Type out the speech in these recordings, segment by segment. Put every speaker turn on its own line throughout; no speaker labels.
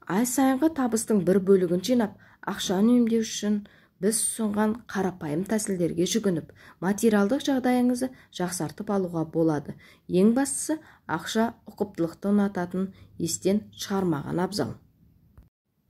Ай сайынғы табыстың бір бөлігін жинап, ақша үнемдеу үшін біз ұсынған қарапайым тәсілдерге жүгініп, материалдық жағдайыңызды жақсартып алуға болады. Ең бастысы, ақша ұқыптылықты ұнататын естен шығармаған абзал.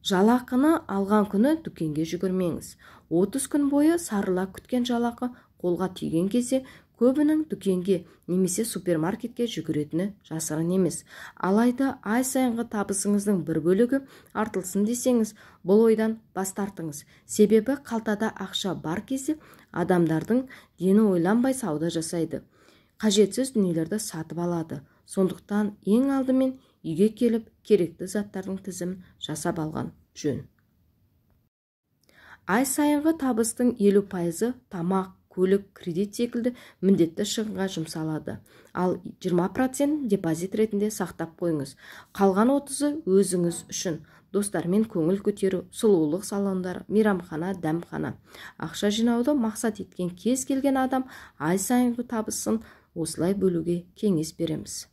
Жалақыны алған күні дүкенге жүгірмеңіз. 30 күн бойы сарыла күткен жалақы қолға түйген кезде көбінің дүкенге немесе супермаркетке жүгіретіні жасырын емес. Алайда ай сайынғы табысыңыздың бір бөлігі артылсын десеңіз, бұл ойдан бас тартыңыз. Себебі қалтада ақша бар кезде адамдардың дені ойланбай сауда жасайды. Қажетсіз дүниелерді сатып алады. Сондықтан ең алдымен үйге келіп керекті заттардың тізімін жасап алған жөн. Ай сайынғы табыстың 50% тамақ, көлік, кредит секілді міндетті шығынға жұмсалады. Ал 20% депозит ретінде сақтап қойыңыз. Қалған 30% өзіңіз үшін. Достармен көңіл көтеру, сұлулық салондар, мейрамхана, дәмхана. Ақша жинауды мақсат еткен кез келген адам ай сайынғы табысын осылай бөлуге кеңес береміз.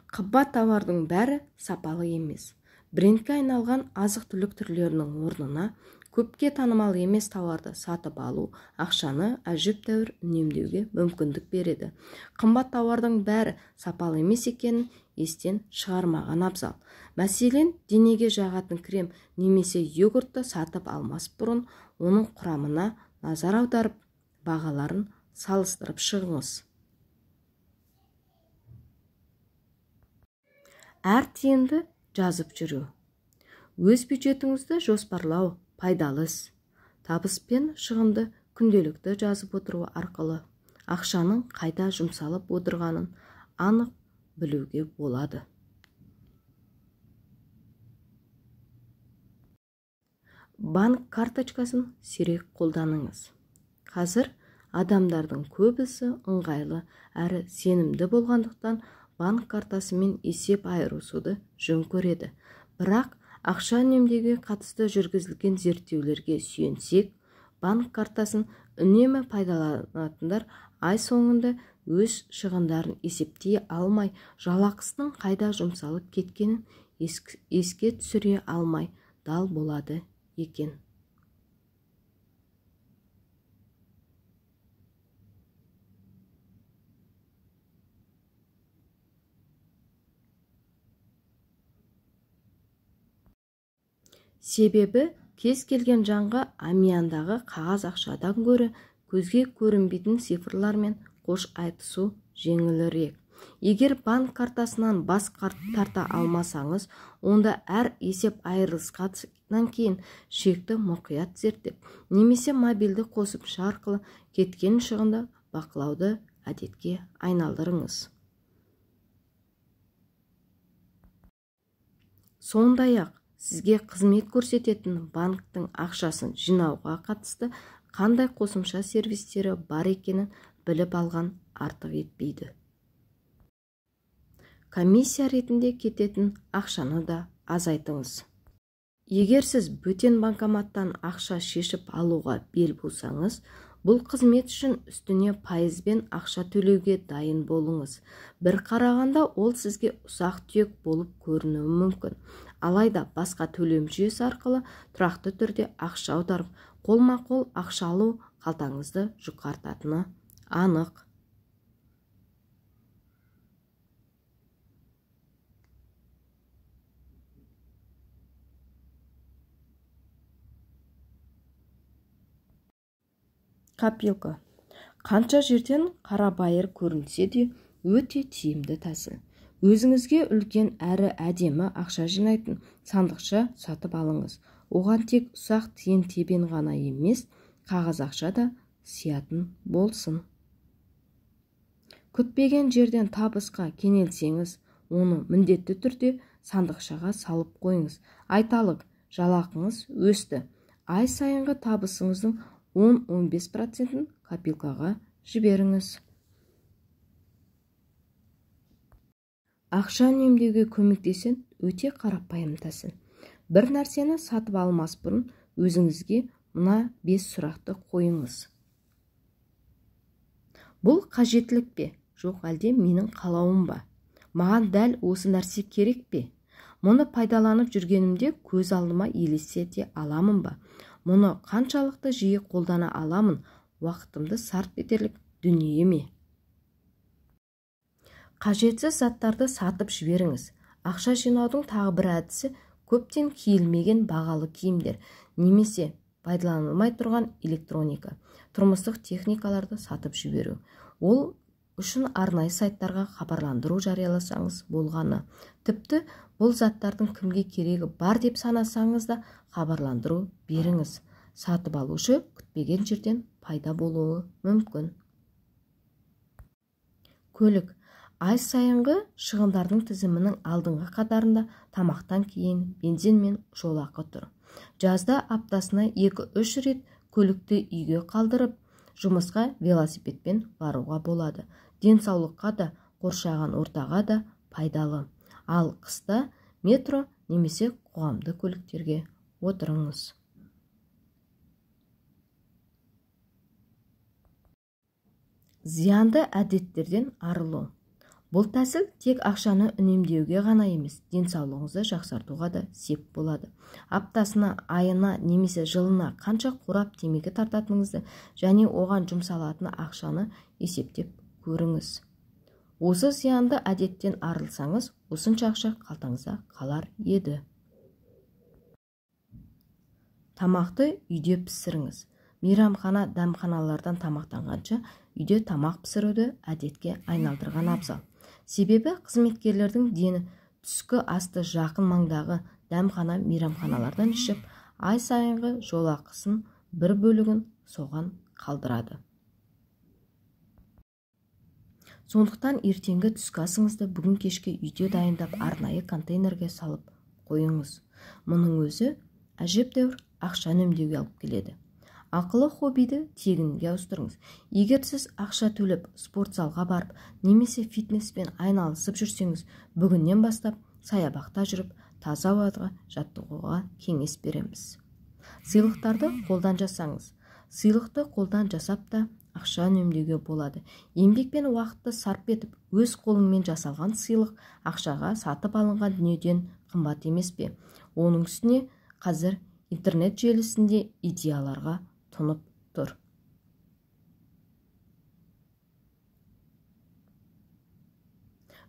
Қымбат тауардың бәрі сапалы емес. Брендке айналған азық-түлік түрлерінің орнына көпке танымал емес тауарды сатып алу ақшаны әжептәуір үнемдеуге мүмкіндік береді. Қымбат тауардың бәрі сапалы емес екенін естен шығармаған абзал. Мәселен, денеге жағатын крем немесе йогуртты сатып алмас бұрын оның құрамына назар аударып, бағаларын салыстырып шығыңыз. Әр тиынды жазып жүру. Өз бюджетіңізді жоспарлау пайдалы іс. Табыс пен шығынды күнделікті жазып отыру арқылы ақшаның қайда жұмсалып отырғанын анық білуге болады. Банк карточкасын сирек қолданыңыз. Қазір адамдардың көбісі ыңғайлы әрі сенімді болғандықтан банк картасымен есеп айырысуды жөн көреді. Бірақ ақша үнемдеуге қатысты жүргізілген зерттеулерге сүйенсек, банк картасын үнемі пайдаланатындар ай соңында өз шығындарын есептей алмай, жалақысының қайда жұмсалып кеткенін еске түсіре алмай дал болады екен. Себебі кез келген жанға амияндағы қағаз ақшадан гөрі көзге көрінбейтін цифрлармен қош айтысу жеңілірек. Егер банк картасынан бас тарта алмасаңыз, онда әр есеп айырылысқаннан кейін шекті мұқият зерттеп, немесе мобильді қосымша арқылы кеткен шығынды бақылауды әдетке айналдырыңыз. Сондай-ақ, сізге қызмет көрсететін банктың ақшасын жинауға қатысты қандай қосымша сервистері бар екенін біліп алған артық етпейді. Комиссия ретінде кететін ақшаны да азайтыңыз. Егер сіз бөтен банкоматтан ақша шешіп алуға бел болсаңыз, бұл қызмет үшін үстіне пайызбен ақша төлеуге дайын болыңыз. Бір қарағанда ол сізге ұсақ-түйек болып көрінуі мүмкін. Алайда басқа төлем жүйесі арқылы тұрақты түрде ақша аударып, қолма-қол ақша алу қалтаңызды жұқартатыны анық. Копилка. Қанша жерден қарабайыр көрінсе де өте тиімді тәсіл. Өзіңізге үлкен әрі әдемі ақша жинайтын сандықша сатып алыңыз. Оған тек ұсақ тиын-тебен ғана емес, қағаз ақша да сиятын болсын. Күтпеген жерден табысқа кенелсеңіз, оны міндетті түрде сандықшаға салып қойыңыз. Айталық, жалақыңыз өсті. Ай сайынғы табысыңыздың 10-15%-ін копилкаға жіберіңіз. Ақша үнемдеуге көмектесен өте қарапайым тәсіл. Бір нәрсені сатып алмас бұрын өзіңізге мына 5 сұрақты қойыңыз. Бұл қажеттілік пе? Жоқ әлде менің қалауым ба? Маған дәл осы нәрсе керек пе? Мұны пайдаланып жүргенімде көз алдыма елестете аламын ба? Мұны қаншалықты жиі қолдана аламын? Уақытымды сарп етерлік дүние ме? Қажетсіз заттарды сатып жіберіңіз. Ақша жинаудың тағы бір әдісі көптен киілмеген бағалы киімдер немесе пайдаланылмай тұрған электроника, тұрмыстық техникаларды сатып жіберу. Ол үшін арнайы сайттарға хабарландыру жарияласаңыз болғаны. Тіпті бұл заттардың кімге керегі бар деп санасаңыз да хабарландыру беріңіз. Сатып алушы күтпеген жерден пайда болуы мүмкін. Көлік. Ай сайынғы шығындардың тізімінің алдыңғы қатарында тамақтан кейін бензин мен жолақы тұр. Жазда аптасына 2-3 рет көлікті үйге қалдырып, жұмысқа велосипедпен баруға болады. Денсаулыққа да, қоршаған ортаға да пайдалы. Ал қыста метро немесе қоғамды көліктерге отырыңыз. Зиянды әдеттерден арылу. Бұл тәсіл тек ақшаны үнемдеуге ғана емес, денсаулығыңызды жақсартуға да сеп болады. Аптасына, айына немесе жылына қанша қорап темекі тартатыныңызды және оған жұмсалатын ақшаны есептеп көріңіз. Осы зиянды әдеттен арылсаңыз, осынша ақша қалтаңызда қалар еді. Тамақты үйде пісіріңіз. Мейрамхана, дәмханалардан тамақтанғанша үйде тамақ пісіруді әдетке айналдырған абзал. Себебі қызметкерлердің дені түскі асты жақын маңдағы дәмхана, мейрамханалардан ішіп, ай сайынғы жолақысын бір бөлігін соған қалдырады. Сондықтан ертеңгі түскі асыңызды бүгін кешке үйде дайындап арнайы контейнерге салып қойыңыз. Мұның өзі әжептәуір ақша үнемдеуге алып келеді. Ақылы хоббиді тегінге ауыстырыңыз. Егер сіз ақша төлеп спорт залға барып, немесе фитнеспен айналысып жүрсеңіз, бүгіннен бастап саябақта жүріп, таза ауаға жаттығуға кеңес береміз. Сыйлықтарды қолдан жасаңыз. Сыйлықты қолдан жасап та ақша үнемдеуге болады. Еңбек пен уақытты сарп етіп, өз қолыңмен жасалған сыйлық ақшаға сатып алынған дүниеден қымбат емес пе? Оның үстіне қазір интернет желісінде идеяларға тұнып тұр.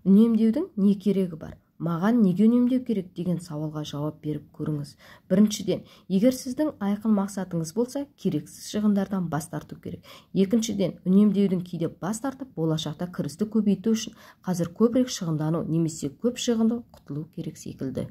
Үнемдеудің не керегі бар? Маған неге үнемдеу керек деген сауалға жауап беріп көріңіз. Біріншіден, егер сіздің айқын мақсатыңыз болса, керексіз шығындардан бас тарту керек. Екіншіден, үнемдеудің кейде бас тартып, болашақта кірісті көбейту үшін қазір көбірек шығындану немесе көп шығынды құтылу керек секілді.